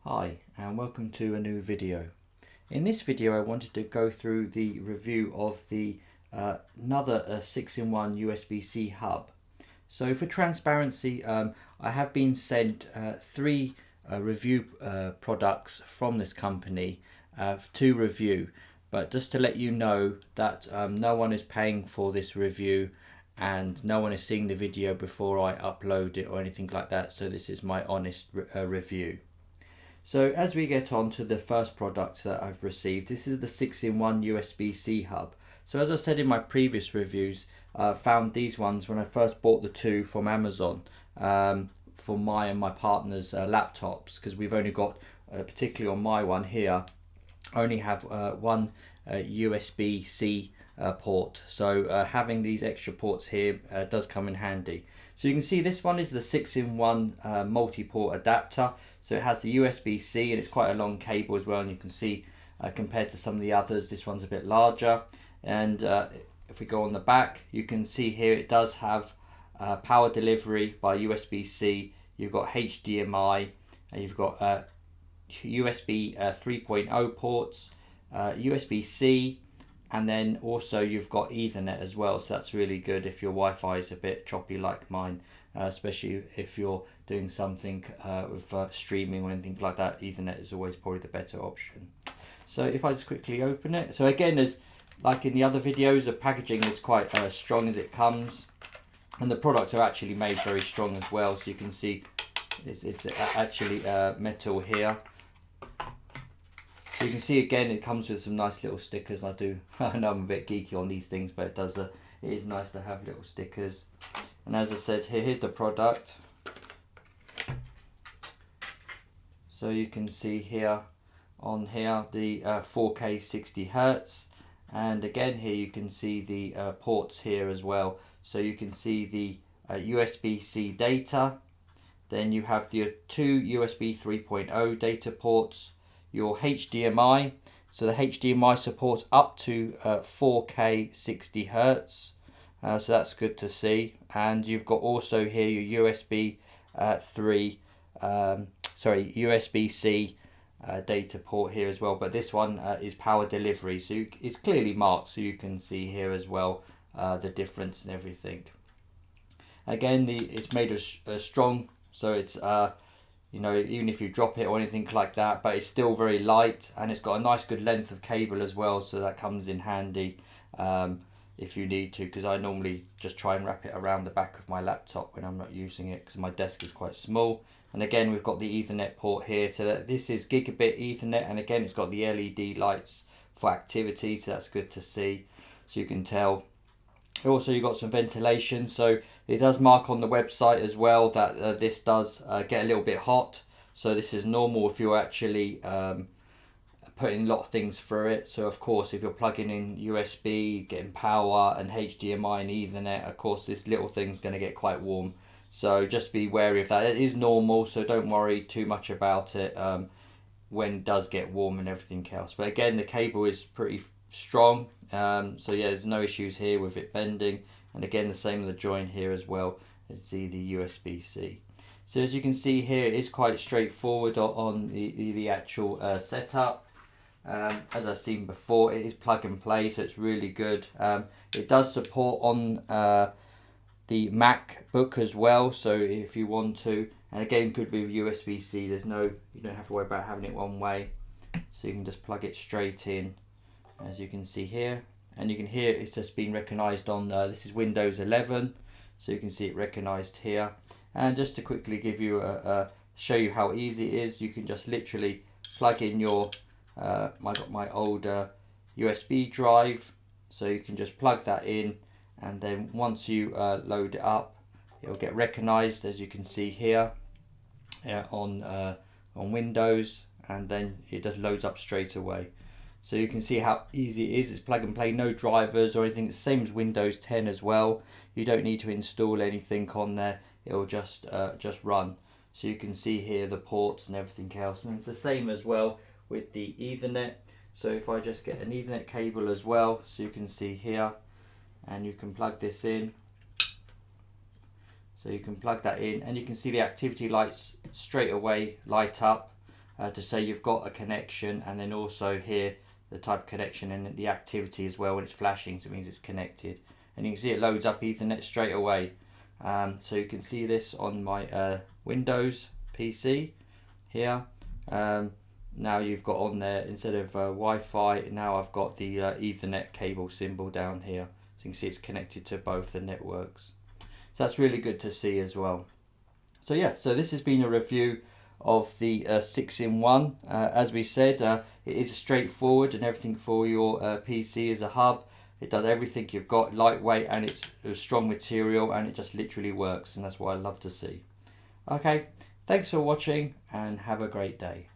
Hi and welcome to a new video. In this video I wanted to go through the review of the another 6-in-1 USB-C hub. So for transparency, I have been sent three review products from this company to review, but just to let you know that no one is paying for this review and no one is seeing the video before I upload it or anything like that, so this is my honest review. So as we get on to the first product that I've received, this is the 6-in-1 USB-C hub. So as I said in my previous reviews, I found these ones when I first bought the two from Amazon for my and my partner's laptops, because we've only got, particularly on my one here, I only have one USB-C port. So having these extra ports here does come in handy. So you can see this one is the 6-in-1 multi-port adapter. So it has the USB-C and it's quite a long cable as well. And you can see compared to some of the others, this one's a bit larger. And if we go on the back, you can see here it does have power delivery by USB-C. You've got HDMI and you've got USB 3.0 ports, USB-C, and then also you've got Ethernet as well, so that's really good if your Wi-Fi is a bit choppy like mine, especially if you're doing something with streaming or anything like that. Ethernet is always probably the better option. So if I just quickly open it, so again, as like in the other videos, the packaging is quite strong as it comes, and the products are actually made very strong as well. So you can see it's actually metal here. So you can see again it comes with some nice little stickers. I know I'm a bit geeky on these things, but it is nice to have little stickers. And as I said, here's the product. So you can see here on here the 4K 60 Hertz, and again here you can see the ports here as well. So you can see the USB-C data, then you have the two USB 3.0 data ports, your HDMI, so the HDMI supports up to 4K 60 Hertz, so that's good to see. And you've got also here your USB-C data port here as well, but this one is power delivery, so it's clearly marked, so you can see here as well the difference and everything. Again, it's made of strong, so it's you know, even if you drop it or anything like that, but it's still very light, and it's got a nice good length of cable as well, so that comes in handy if you need to, because I normally just try and wrap it around the back of my laptop when I'm not using it, because my desk is quite small. And again, we've got the Ethernet port here, so that this is Gigabit Ethernet, and again it's got the LED lights for activity, so that's good to see, so you can tell. Also, you've got some ventilation, so it does mark on the website as well that this does get a little bit hot. So this is normal if you're actually putting a lot of things through it. So of course, if you're plugging in USB, getting power and HDMI and Ethernet, of course this little thing's going to get quite warm. So just be wary of that. It is normal, so don't worry too much about it when it does get warm and everything else. But again, the cable is pretty strong, so yeah, there's no issues here with it bending. And again, the same with the joint here as well as the USB-C. So as you can see here, it is quite straightforward on the actual setup. As I've seen before, it is plug and play, so it's really good. It does support on the MacBook as well, so if you want to, and again could be with USB-C, you don't have to worry about having it one way, so you can just plug it straight in, as you can see here. And you can hear it's just been recognized on this is Windows 11, so you can see it recognized here. And just to quickly give you show you how easy it is, you can just literally plug in your I got my old USB drive, so you can just plug that in, and then once you load it up, it'll get recognized, as you can see here on Windows, and then it just loads up straight away. So you can see how easy it is. It's plug and play, no drivers or anything. It's the same as Windows 10 as well. You don't need to install anything on there. It'll just run. So you can see here the ports and everything else. And it's the same as well with the Ethernet. So if I just get an Ethernet cable as well, so you can see here, and you can plug this in. So you can plug that in, and you can see the activity lights straight away light up. to say you've got a connection, and then also here the type of connection and the activity as well when it's flashing, so it means it's connected. And you can see it loads up Ethernet straight away. So you can see this on my Windows PC here. Now you've got on there, instead of Wi-Fi, now I've got the Ethernet cable symbol down here. So you can see it's connected to both the networks. So that's really good to see as well. So yeah, so this has been a review of the 6-in-1. As we said, it is straightforward, and everything for your PC is a hub. It does everything you've got, lightweight, and it's a strong material, and it just literally works, and that's what I love to see. Okay, thanks for watching, and have a great day.